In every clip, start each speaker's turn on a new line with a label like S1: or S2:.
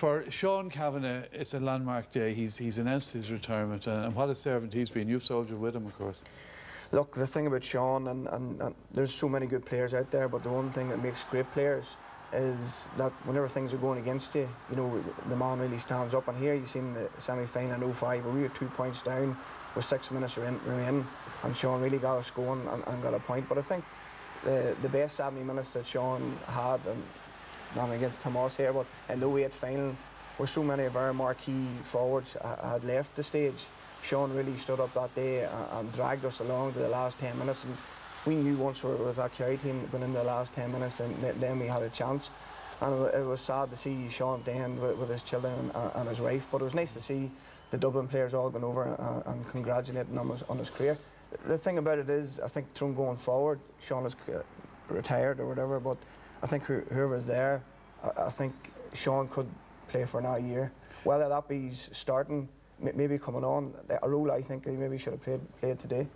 S1: For Seán Cavanagh, it's a landmark day. He's announced his retirement, and what a servant he's been. You've soldiered with him, of course.
S2: Look, the thing about Seán, and there's so many good players out there, but the one thing that makes great players is that whenever things are going against you, you know, the man really stands up. And here you've seen the semi-final in 05 where we were 2 points down with 6 minutes remaining, and Seán really got us going and got a point. But I think the best 70 minutes that Seán had, and not against Tomas here, but in the 08 final, where so many of our marquee forwards had left the stage, Seán really stood up that day and dragged us along to the last 10 minutes. And we knew once we were with that Kerry team going in the last 10 minutes, then we had a chance. And it was sad to see Seán at the end with his children and his wife, but it was nice to see the Dublin players all going over and congratulating him on his career. The thing about it is, I think from going forward, Seán is retired or whatever, but I think whoever's there, I think Seán could play for another year. Whether that be starting, maybe coming on, a role I think he maybe should have played today.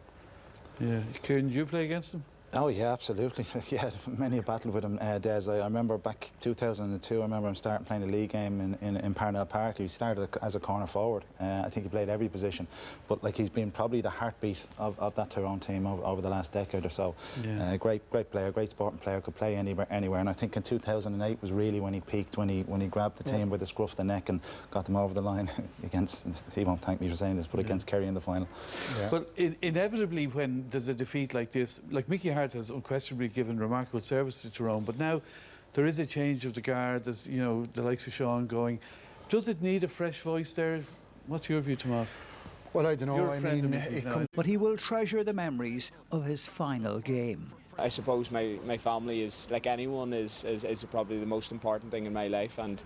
S1: Yeah, Kieran, did you play against him?
S3: Oh yeah, absolutely. Yeah, many a battle with him, Des. I remember back 2002. I remember him starting playing a league game in Parnell Park. He started as a corner forward. I think he played every position, but like he's been probably the heartbeat of that Tyrone team over the last decade or so. Yeah. Great player, great sporting player. Could play anywhere. And I think in 2008 was really when he peaked, when he grabbed the team with the scruff of the neck and got them over the line against. He won't thank me for saying this, but against Kerry in the final.
S1: Yeah. But inevitably, when there's a defeat like this, like Mickey Hart has unquestionably given remarkable service to Tyrone, but now there is a change of the guard. There's, you know, the likes of Seán going. Does it need a fresh voice there? What's your view, Tomas?
S4: Well, I don't know. I mean,
S5: but he will treasure the memories of his final game.
S6: I suppose my family is, like anyone, is probably the most important thing in my life, and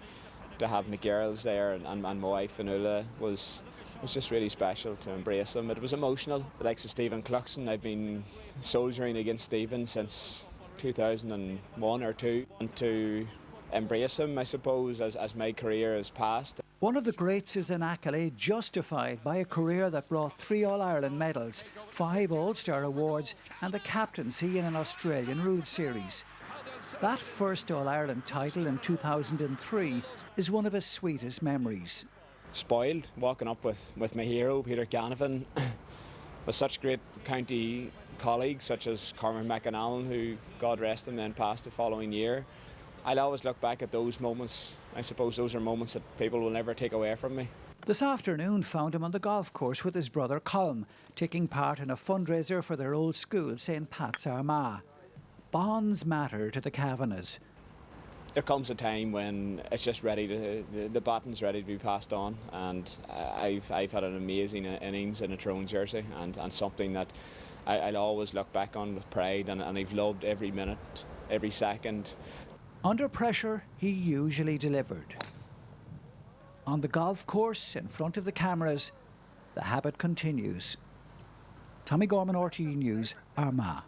S6: to have my girls there and my wife Anula was just really special to embrace them. It was emotional. The likes of Stephen Cluxon, I've been soldiering against Stephen since 2001 or 2, and to embrace him, I suppose, as my career has passed.
S5: One of the greats is an accolade justified by a career that brought 3 All-Ireland medals, 5 All-Star awards and the captaincy in an Australian Rules Series. That first All-Ireland title in 2003 is one of his sweetest memories.
S6: Spoiled, walking up with my hero, Peter Cavanagh, with such great county colleagues such as Cormac McAnallen, who, God rest him, then passed the following year. I'll always look back at those moments. I suppose those are moments that people will never take away from me.
S5: This afternoon found him on the golf course with his brother Colm, taking part in a fundraiser for their old school, St Pat's Armagh. Bonds matter to the Cavanaghs.
S6: There comes a time when it's just ready to, the baton's ready to be passed on, and I've had an amazing innings in a Tyrone jersey, and something that I'll always look back on with pride, and I've loved every minute, every second.
S5: Under pressure, he usually delivered. On the golf course, in front of the cameras, the habit continues. Tommy Gorman, RTE News, Armagh.